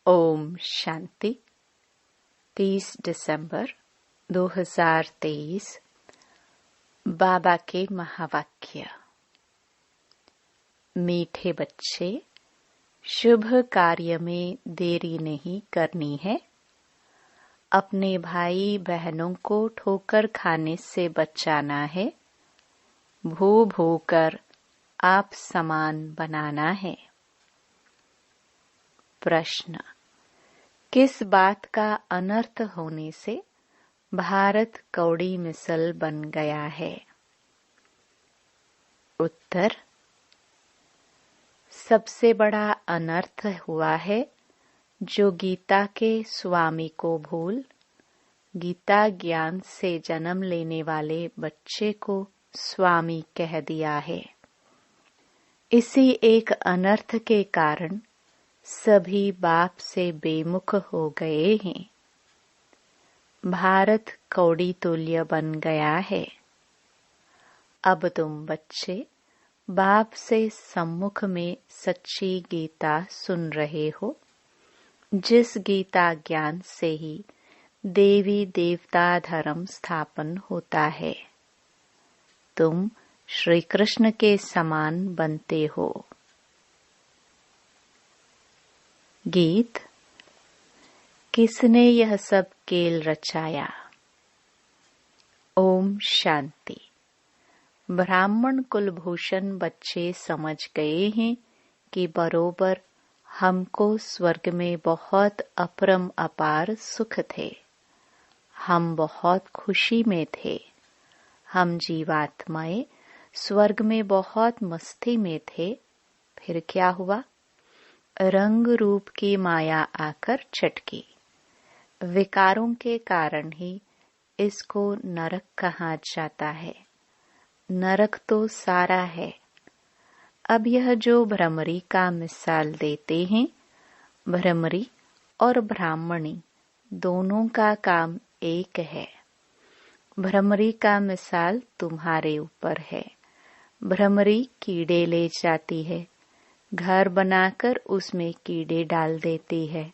ओम शांति। 30 दिसंबर 2023। बाबा के महावाक्य। मीठे बच्चे, शुभ कार्य में देरी नहीं करनी है। अपने भाई बहनों को ठोकर खाने से बचाना है। भू कर आप समान बनाना है। प्रश्न: किस बात का अनर्थ होने से भारत कौड़ी मिसल बन गया है? उत्तर: सबसे बड़ा अनर्थ हुआ है जो गीता के स्वामी को भूल गीता ज्ञान से जन्म लेने वाले बच्चे को स्वामी कह दिया है। इसी एक अनर्थ के कारण सभी बाप से बेमुख हो गए हैं। भारत कौड़ी तुल्य बन गया है। अब तुम बच्चे बाप से सम्मुख में सच्ची गीता सुन रहे हो, जिस गीता ज्ञान से ही देवी देवता धर्म स्थापन होता है। तुम श्री कृष्ण के समान बनते हो। गीत। किसने यह सब खेल रचाया? ओम शांति। ब्राह्मण कुलभूषण बच्चे समझ गए हैं कि बरोबर हमको स्वर्ग में बहुत अपरम अपार सुख थे। हम बहुत खुशी में थे। हम जीवात्माएं स्वर्ग में बहुत मस्ती में थे। फिर क्या हुआ? रंग रूप की माया आकर चटकी। विकारों के कारण ही इसको नरक कहा जाता है। नरक तो सारा है। अब यह जो भ्रमरी का मिसाल देते हैं, भ्रमरी और ब्राह्मणी दोनों का काम एक है। भ्रमरी का मिसाल तुम्हारे ऊपर है। भ्रमरी कीड़े ले जाती है, घर बनाकर उसमें कीड़े डाल देती है।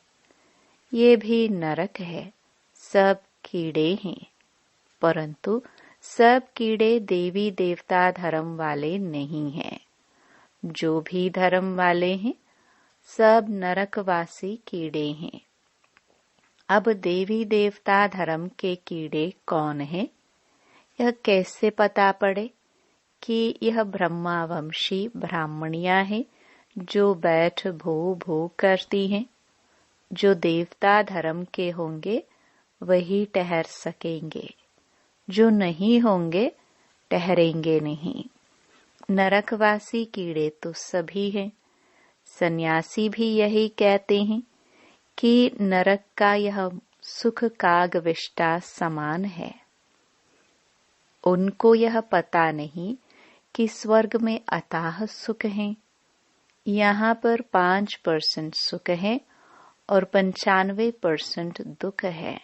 ये भी नरक है। सब कीड़े हैं, परंतु सब कीड़े देवी देवता धर्म वाले नहीं हैं। जो भी धर्म वाले हैं, सब नरकवासी कीड़े हैं। अब देवी देवता धर्म के कीड़े कौन हैं? यह कैसे पता पड़े कि यह ब्रह्मावंशी ब्राह्मणियां हैं जो बैठ भू करती हैं? जो देवता धर्म के होंगे वही ठहर सकेंगे, जो नहीं होंगे ठहरेंगे नहीं। नरकवासी कीड़े तो सभी हैं। सन्यासी भी यही कहते हैं कि नरक का यह सुख कागविष्टा समान है। उनको यह पता नहीं कि स्वर्ग में अथाह सुख है। यहाँ पर 5% सुख है और 95% दुख है।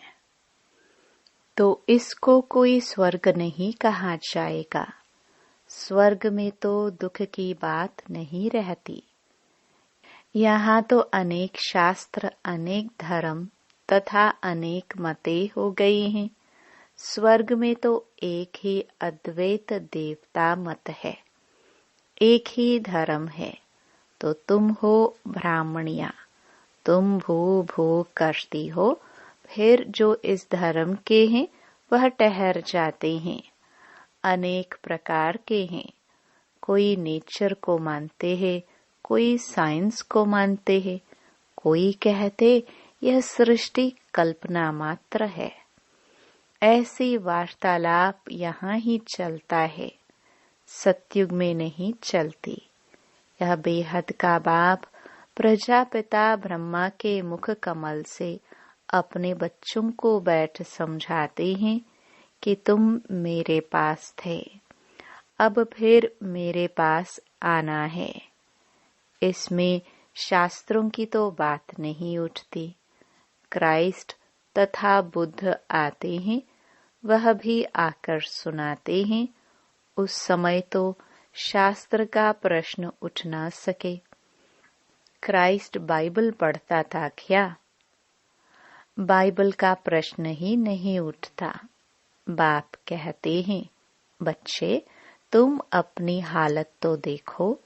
तो इसको कोई स्वर्ग नहीं कहा जाएगा। स्वर्ग में तो दुख की बात नहीं रहती। यहाँ तो अनेक शास्त्र, अनेक धर्म तथा अनेक मतें हो गई हैं। स्वर्ग में तो एक ही अद्वैत देवता मत है, एक ही धर्म है। तो तुम हो ब्राह्मणिया, तुम भू करती हो। फिर जो इस धर्म के हैं वह ठहर जाते हैं। अनेक प्रकार के हैं। कोई नेचर को मानते हैं, कोई साइंस को मानते हैं, कोई कहते यह सृष्टि कल्पना मात्र है। ऐसी वार्तालाप यहाँ ही चलता है, सतयुग में नहीं चलती। यह बेहद का बाप प्रजापिता ब्रह्मा के मुख कमल से अपने बच्चों को बैठ समझाते हैं कि तुम मेरे पास थे, अब फिर मेरे पास आना है। इसमें शास्त्रों की तो बात नहीं उठती। क्राइस्ट तथा बुद्ध आते हैं, वह भी आकर सुनाते हैं। उस समय तो शास्त्र का प्रश्न उठ ना सके। क्राइस्ट बाइबल पढ़ता था क्या? बाइबल का प्रश्न ही नहीं उठता। बाप कहते हैं, बच्चे तुम अपनी हालत तो देखो,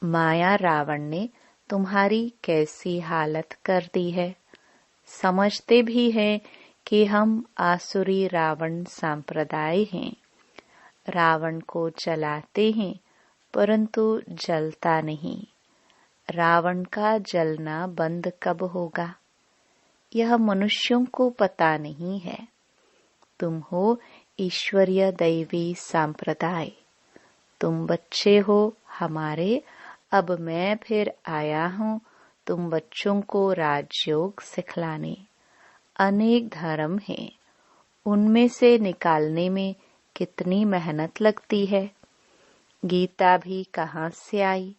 माया रावण ने तुम्हारी कैसी हालत कर दी है। समझते भी हैं कि हम आसुरी रावण संप्रदाय हैं। रावण को जलाते हैं परंतु जलता नहीं। रावण का जलना बंद कब होगा, यह मनुष्यों को पता नहीं है। तुम हो ईश्वरीय दैवी संप्रदाय, तुम बच्चे हो हमारे। अब मैं फिर आया हूँ तुम बच्चों को राजयोग सिखलाने। अनेक धर्म हैं, उनमें से निकालने में कितनी मेहनत लगती है। गीता भी कहाँ से आई?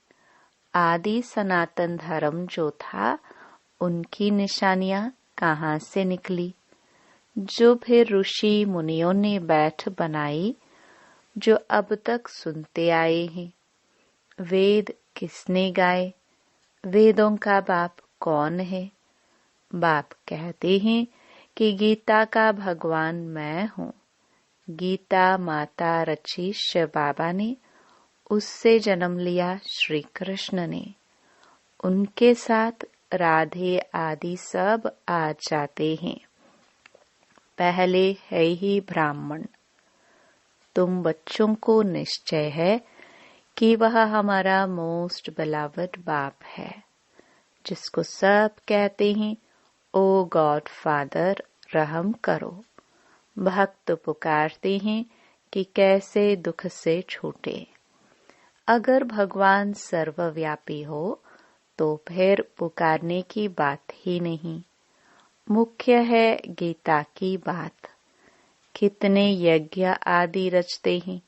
आदि सनातन धर्म जो था उनकी निशानियां कहाँ से निकली, जो फिर ऋषि मुनियों ने बैठ बनाई, जो अब तक सुनते आए हैं। वेद किसने गाए? वेदों का बाप कौन है? बाप कहते हैं कि गीता का भगवान मैं हूँ। गीता माता रची शिव बाबा ने, उससे जन्म लिया श्री कृष्ण ने। उनके साथ राधे आदि सब आ जाते हैं। पहले है ही ब्राह्मण। तुम बच्चों को निश्चय है कि वह हमारा मोस्ट बिलवड बाप है, जिसको सब कहते हैं ओ गॉड फादर रहम करो। भक्त पुकारते हैं कि कैसे दुख से छूटे। अगर भगवान सर्वव्यापी हो तो फिर पुकारने की बात ही नहीं। मुख्य है गीता की बात। कितने यज्ञ आदि रचते हैं,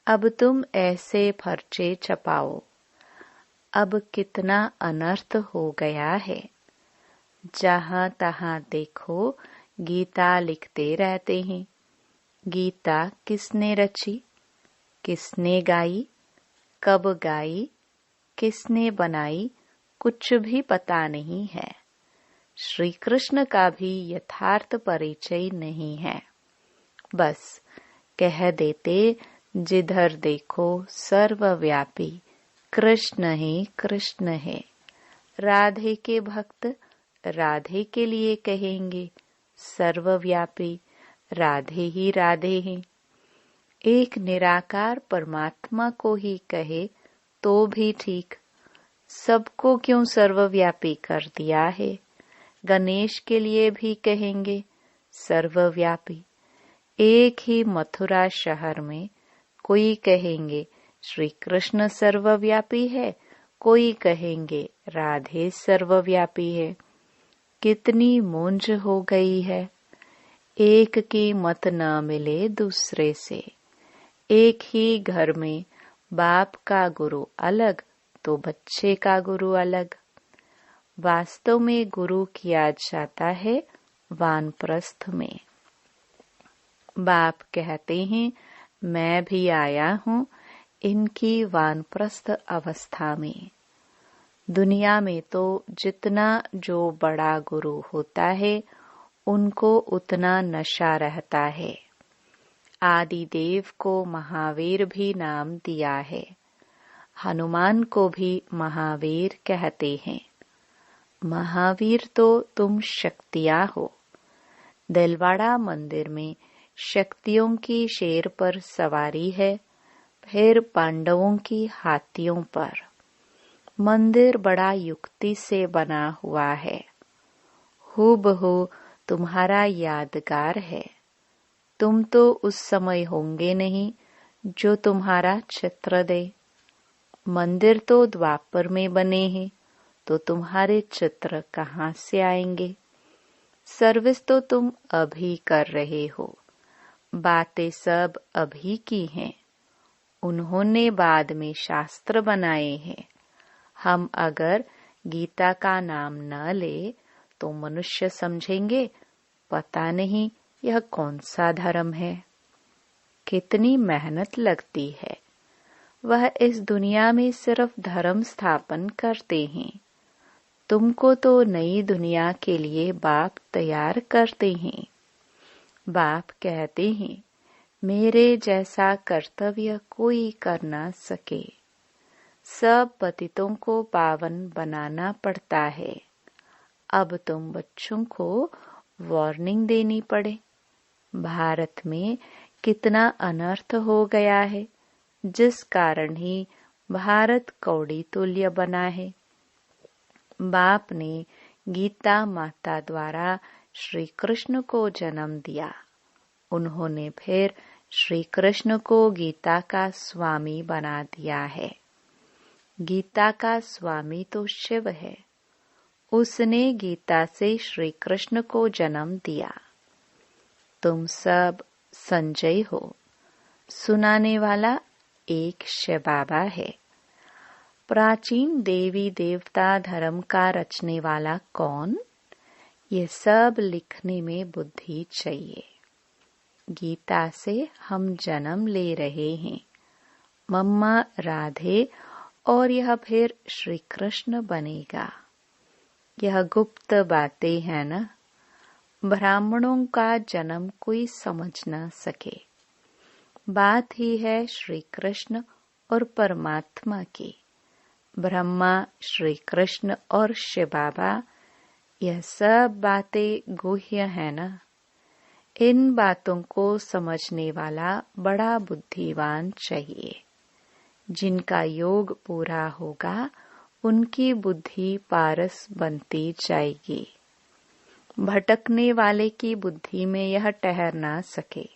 अब तुम ऐसे फर्चे छपाओ। अब कितना अनर्थ हो गया है। जहाँ तहाँ देखो गीता लिखते रहते हैं। गीता किसने रची, किसने गाई, कब गाई, किसने बनाई, कुछ भी पता नहीं है। श्री कृष्ण का भी यथार्थ परिचय नहीं है। बस कह देते जिधर देखो सर्वव्यापी कृष्ण ही कृष्ण है। राधे के भक्त राधे के लिए कहेंगे सर्वव्यापी राधे ही राधे हैं। एक निराकार परमात्मा को ही कहे तो भी ठीक, सबको क्यों सर्वव्यापी कर दिया है। गणेश के लिए भी कहेंगे सर्वव्यापी। एक ही मथुरा शहर में कोई कहेंगे श्री कृष्ण सर्वव्यापी है, कोई कहेंगे राधे सर्वव्यापी है। कितनी मूंज हो गई है। एक की मत न मिले दूसरे से। एक ही घर में बाप का गुरु अलग तो बच्चे का गुरु अलग। वास्तव में गुरु किया जाता है वानप्रस्थ में। बाप कहते हैं मैं भी आया हूँ इनकी वानप्रस्थ अवस्था में। दुनिया में तो जितना जो बड़ा गुरु होता है उनको उतना नशा रहता है। आदिदेव को महावीर भी नाम दिया है। हनुमान को भी महावीर कहते हैं। महावीर तो तुम शक्तियां हो। दिलवाड़ा मंदिर में शक्तियों की शेर पर सवारी है, फिर पांडवों की हाथियों पर। मंदिर बड़ा युक्ति से बना हुआ है। हूबहू तुम्हारा यादगार है। तुम तो उस समय होंगे नहीं जो तुम्हारा चित्र दे। मंदिर तो द्वापर में बने हैं, तो तुम्हारे चित्र कहाँ से आएंगे। सर्विस तो तुम अभी कर रहे हो। बातें सब अभी की हैं। उन्होंने बाद में शास्त्र बनाए हैं। हम अगर गीता का नाम न ले तो मनुष्य समझेंगे पता नहीं यह कौन सा धर्म है। कितनी मेहनत लगती है। वह इस दुनिया में सिर्फ धर्म स्थापन करते हैं। तुमको तो नई दुनिया के लिए बाप तैयार करते हैं। बाप कहते हैं, मेरे जैसा कर्तव्य कोई कर ना सके। सब पतितों को पावन बनाना पड़ता है। अब तुम बच्चों को वार्निंग देनी पड़े। भारत में कितना अनर्थ हो गया है, जिस कारण ही भारत कौड़ी तुल्य बना है। बाप ने गीता माता द्वारा श्री कृष्ण को जन्म दिया। उन्होंने फिर श्री कृष्ण को गीता का स्वामी बना दिया है। गीता का स्वामी तो शिव है। उसने गीता से श्री कृष्ण को जन्म दिया। तुम सब संजय हो। सुनाने वाला एक शिव बाबा है। प्राचीन देवी देवता धर्म का रचने वाला कौन? ये सब लिखने में बुद्धि चाहिए। गीता से हम जन्म ले रहे हैं। मम्मा राधे और यह फिर श्री कृष्ण बनेगा। यह गुप्त बातें हैं ना। ब्राह्मणों का जन्म कोई समझ न सके। बात ही है श्री कृष्ण और परमात्मा की। ब्रह्मा, श्री कृष्ण और शिव बाबा, यह सब बातें गुह्य है ना। इन बातों को समझने वाला बड़ा बुद्धिमान चाहिए। जिनका योग पूरा होगा उनकी बुद्धि पारस बनती जाएगी। भटकने वाले की बुद्धि में यह ठहर ना सके।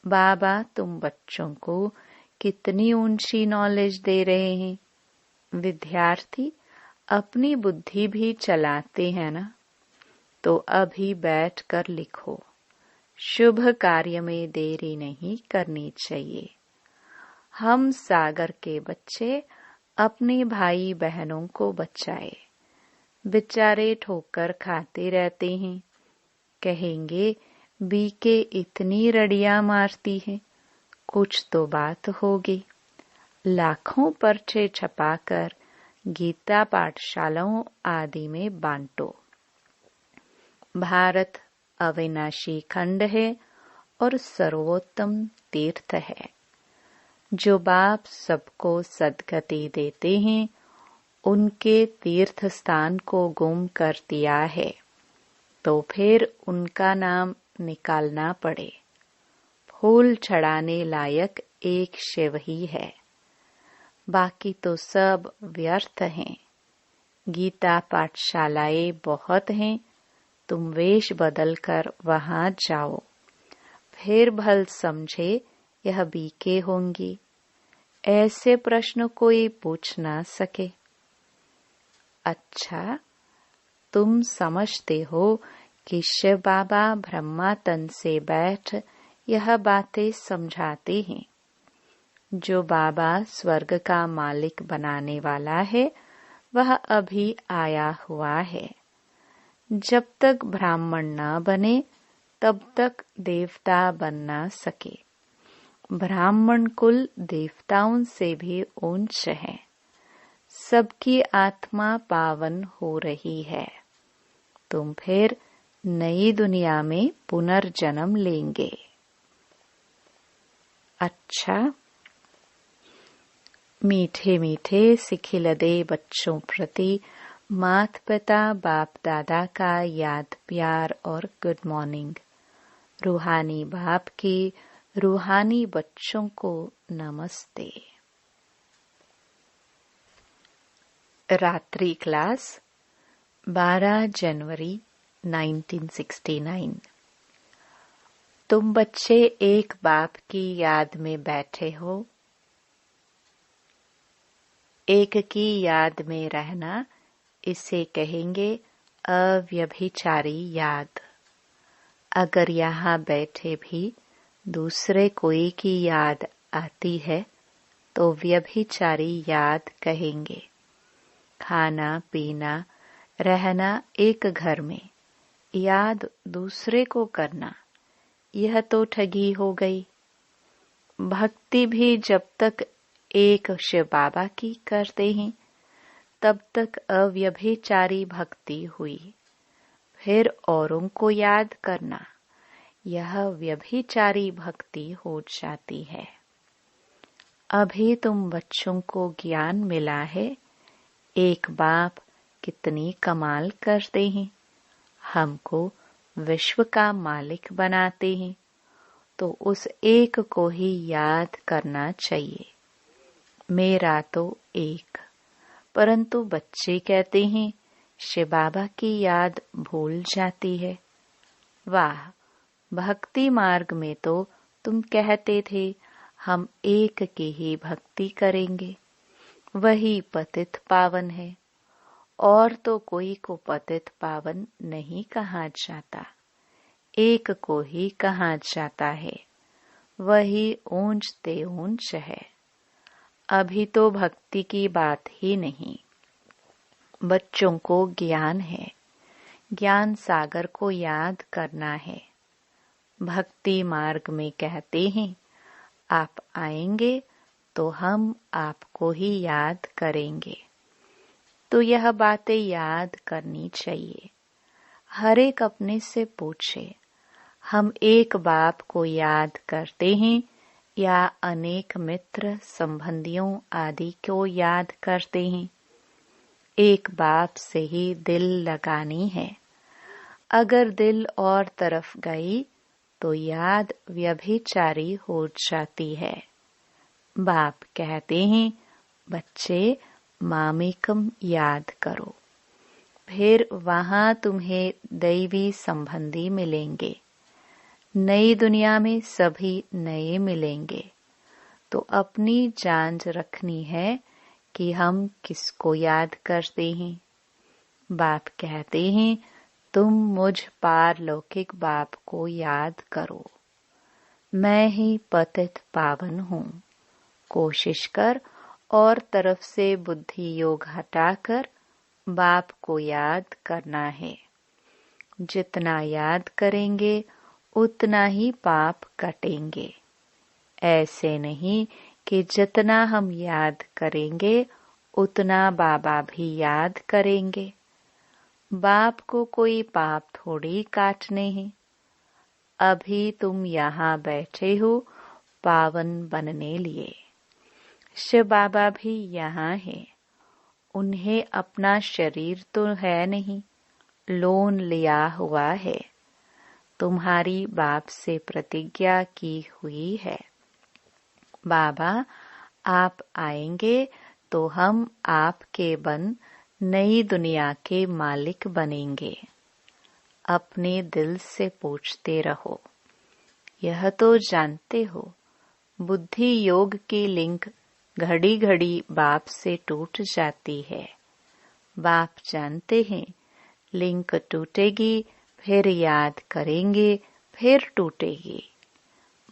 बाबा तुम बच्चों को कितनी ऊंची नॉलेज दे रहे हैं। विद्यार्थी अपनी बुद्धि भी चलाते हैं ना। तो अभी बैठ कर लिखो। शुभ कार्य में देरी नहीं करनी चाहिए। हम सागर के बच्चे अपने भाई बहनों को बचाए। बेचारे ठोकर खाते रहते हैं। कहेंगे बीके इतनी रड़ियां मारती है, कुछ तो बात होगी। लाखों पर्चे छपाकर गीता पाठशालाओं आदि में बांटो। भारत अविनाशी खंड है और सर्वोत्तम तीर्थ है। जो बाप सबको सद्गति देते हैं, उनके तीर्थ स्थान को गुम कर दिया है, तो फिर उनका नाम निकालना पड़े। फूल चढ़ाने लायक एक शिव ही है, बाकी तो सब व्यर्थ हैं। गीता पाठशालाएं बहुत हैं, तुम वेश बदल कर वहां जाओ। फिर भल समझे यह बीके होंगी। ऐसे प्रश्न कोई पूछ ना सके। अच्छा, तुम समझते हो कि शिव बाबा ब्रह्मा तन से बैठ यह बातें समझाते हैं। जो बाबा स्वर्ग का मालिक बनाने वाला है, वह अभी आया हुआ है। जब तक ब्राह्मण न बने, तब तक देवता बन ना सके। ब्राह्मण कुल देवताओं से भी ऊंच है। सबकी आत्मा पावन हो रही है। तुम फिर नई दुनिया में पुनर्जन्म लेंगे। अच्छा, मीठे मीठे सिखिलदे बच्चों प्रति माता पिता बाप दादा का याद प्यार और गुड मॉर्निंग। रूहानी बाप की रूहानी बच्चों को नमस्ते। रात्रि क्लास 12 जनवरी 1969। तुम बच्चे एक बाप की याद में बैठे हो। एक की याद में रहना, इसे कहेंगे अव्यभिचारी याद। अगर यहाँ बैठे भी दूसरे कोई की याद आती है, तो व्यभिचारी याद कहेंगे। खाना पीना रहना एक घर में, याद दूसरे को करना, यह तो ठगी हो गई। भक्ति भी जब तक एक शिव बाबा की करते हैं, तब तक अव्यभिचारी भक्ति हुई। फिर औरों को याद करना, यह व्यभिचारी भक्ति हो जाती है। अभी तुम बच्चों को ज्ञान मिला है, एक बाप कितनी कमाल करते हैं, हमको विश्व का मालिक बनाते हैं। तो उस एक को ही याद करना चाहिए, मेरा तो एक। परंतु बच्चे कहते हैं शिव बाबा की याद भूल जाती है। वाह, भक्ति मार्ग में तो तुम कहते थे हम एक की ही भक्ति करेंगे, वही पतित पावन है, और तो कोई को पतित पावन नहीं कहा जाता, एक को ही कहा जाता है, वही ऊंच ते ऊंच है। अभी तो भक्ति की बात ही नहीं, बच्चों को ज्ञान है, ज्ञान सागर को याद करना है। भक्ति मार्ग में कहते हैं आप आएंगे तो हम आपको ही याद करेंगे। तो यह बातें याद करनी चाहिए। हर एक अपने से पूछे, हम एक बाप को याद करते हैं या अनेक मित्र संबंधियों आदि को याद करते हैं? एक बाप से ही दिल लगानी है। अगर दिल और तरफ गई तो याद व्यभिचारी हो जाती है। बाप कहते हैं बच्चे मामेकम याद करो, फिर वहां तुम्हें दैवी संबंधी मिलेंगे। नई दुनिया में सभी नए मिलेंगे। तो अपनी जांच रखनी है कि हम किसको याद करते हैं। बाप कहते हैं तुम मुझ पारलौकिक बाप को याद करो, मैं ही पतित पावन हूँ। कोशिश कर और तरफ से बुद्धि योग हटाकर बाप को याद करना है। जितना याद करेंगे उतना ही पाप कटेंगे। ऐसे नहीं कि जितना हम याद करेंगे उतना बाबा भी याद करेंगे। बाप को कोई पाप थोड़ी काटने हैं। अभी तुम यहाँ बैठे हो पावन बनने लिए। शिव बाबा भी यहाँ है। उन्हें अपना शरीर तो है नहीं, लोन लिया हुआ है। तुम्हारी बाप से प्रतिज्ञा की हुई है, बाबा आप आएंगे तो हम आपके बन नई दुनिया के मालिक बनेंगे। अपने दिल से पूछते रहो। यह तो जानते हो बुद्धि योग की लिंक घड़ी घड़ी बाप से टूट जाती है। बाप जानते हैं लिंक टूटेगी, फिर याद करेंगे, फिर टूटेगी।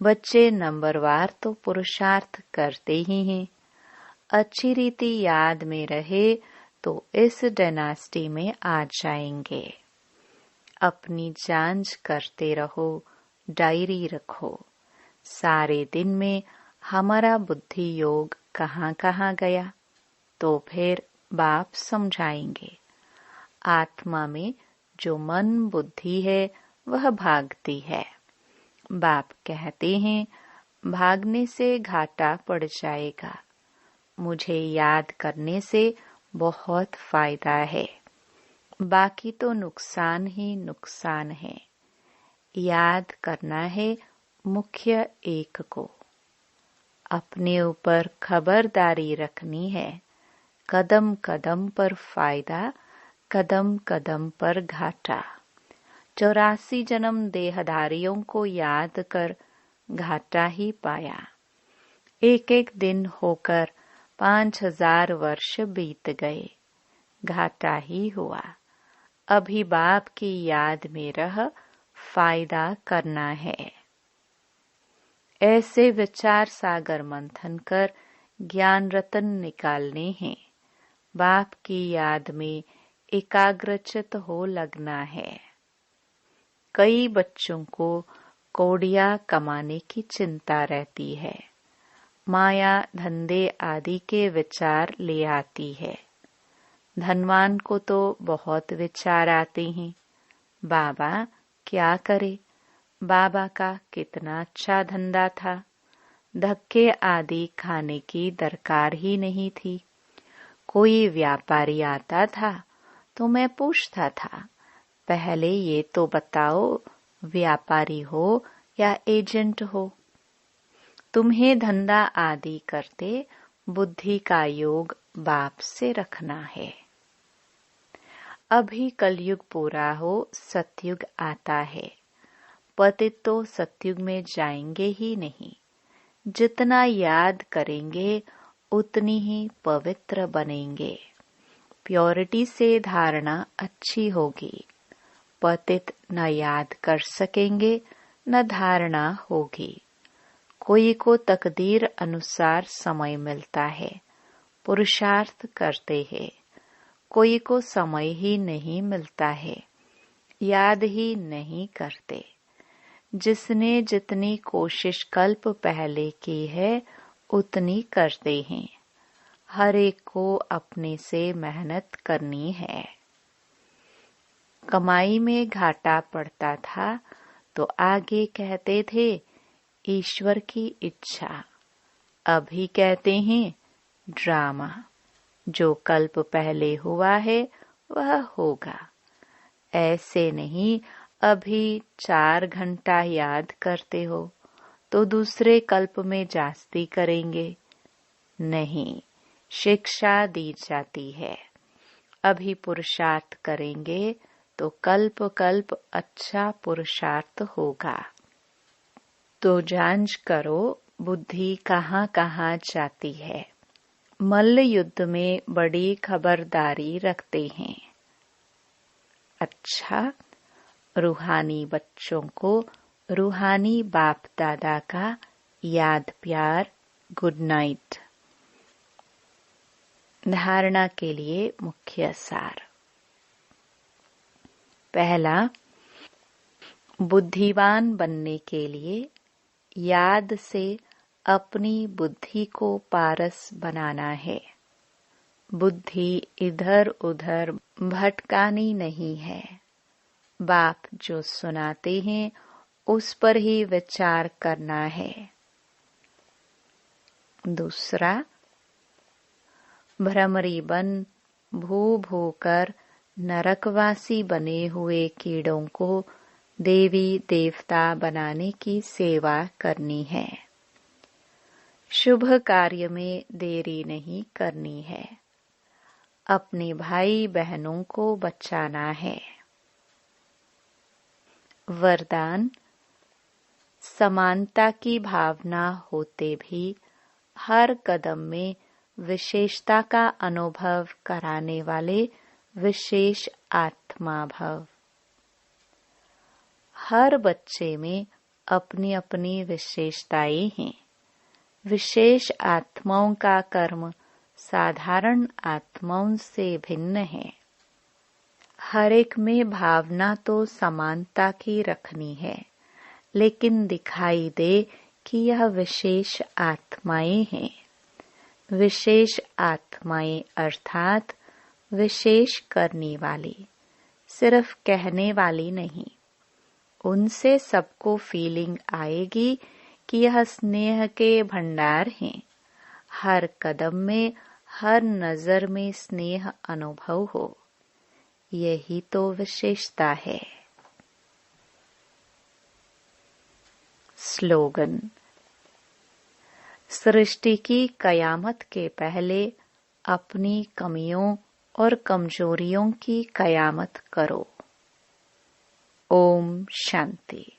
बच्चे नंबरवार तो पुरुषार्थ करते ही हैं। अच्छी रीति याद में रहे तो इस डायनास्टी में आ जाएंगे। अपनी जांच करते रहो, डायरी रखो। सारे दिन में हमारा बुद्धि योग कहाँ कहाँ गया, तो फिर बाप समझाएंगे। आत्मा में जो मन बुद्धि है वह भागती है। बाप कहते हैं भागने से घाटा पड़ जाएगा, मुझे याद करने से बहुत फायदा है। बाकी तो नुकसान ही नुकसान है। याद करना है मुख्य एक को। अपने ऊपर खबरदारी रखनी है। कदम कदम पर फायदा, कदम कदम पर घाटा। 84 जन्म देहधारियों को याद कर घाटा ही पाया। एक एक दिन होकर 5000 वर्ष बीत गए, घाटा ही हुआ। अभी बाप की याद में रह फायदा करना है। ऐसे विचार सागर मंथन कर ज्ञान रतन निकालने हैं। बाप की याद में एकाग्रचित हो लगना है। कई बच्चों को कौड़िया कमाने की चिंता रहती है। माया धंधे आदि के विचार ले आती है। धनवान को तो बहुत विचार आते हैं, बाबा क्या करे, बाबा का कितना अच्छा धंधा था, धक्के आदि खाने की दरकार ही नहीं थी। कोई व्यापारी आता था तो मैं पूछता था, पहले ये तो बताओ व्यापारी हो या एजेंट हो। तुम्हें धंधा आदि करते बुद्धि का योग बाप से रखना है। अभी कलयुग पूरा हो, सतयुग आता है। पतित तो सतयुग में जाएंगे ही नहीं। जितना याद करेंगे उतनी ही पवित्र बनेंगे। प्योरिटी से धारणा अच्छी होगी। पतित न याद कर सकेंगे न धारणा होगी। कोई को तकदीर अनुसार समय मिलता है, पुरुषार्थ करते हैं। कोई को समय ही नहीं मिलता है, याद ही नहीं करते। जिसने जितनी कोशिश कल्प पहले की है उतनी करते हैं। हर एक को अपने से मेहनत करनी है। कमाई में घाटा पड़ता था तो आगे कहते थे ईश्वर की इच्छा। अभी कहते हैं ड्रामा। जो कल्प पहले हुआ है वह होगा। ऐसे नहीं अभी 4 घंटा याद करते हो तो दूसरे कल्प में जास्ती करेंगे। नहीं, शिक्षा दी जाती है। अभी पुरुषार्थ करेंगे तो कल्प कल्प अच्छा पुरुषार्थ होगा। तो जांच करो बुद्धि कहाँ कहाँ जाती है। मल्ल युद्ध में बड़ी खबरदारी रखते हैं। अच्छा, रूहानी बच्चों को रूहानी बाप दादा का याद प्यार, गुड नाइट। धारणा के लिए मुख्य सार। पहला, बुद्धिवान बनने के लिए याद से अपनी बुद्धि को पारस बनाना है। बुद्धि इधर उधर भटकानी नहीं है। बाप जो सुनाते हैं उस पर ही विचार करना है। दूसरा, भ्रमरी बन भू भू कर नरकवासी बने हुए कीड़ों को देवी देवता बनाने की सेवा करनी है। शुभ कार्य में देरी नहीं करनी है। अपने भाई बहनों को बचाना है। वरदान, समानता की भावना होते भी हर कदम में विशेषता का अनुभव कराने वाले विशेष आत्मा भव। हर बच्चे में अपनी अपनी विशेषताएं हैं। विशेष आत्माओं का कर्म साधारण आत्माओं से भिन्न है। हर एक में भावना तो समानता की रखनी है, लेकिन दिखाई दे कि यह विशेष आत्माएं हैं। विशेष आत्माएं अर्थात विशेष करने वाली, सिर्फ कहने वाली नहीं। उनसे सबको फीलिंग आएगी कि यह स्नेह के भंडार हैं। हर कदम में, हर नजर में स्नेह अनुभव हो। यही तो विशेषता है। स्लोगन, सृष्टि की कयामत के पहले अपनी कमियों और कमजोरियों की कयामत करो। ओम शांति।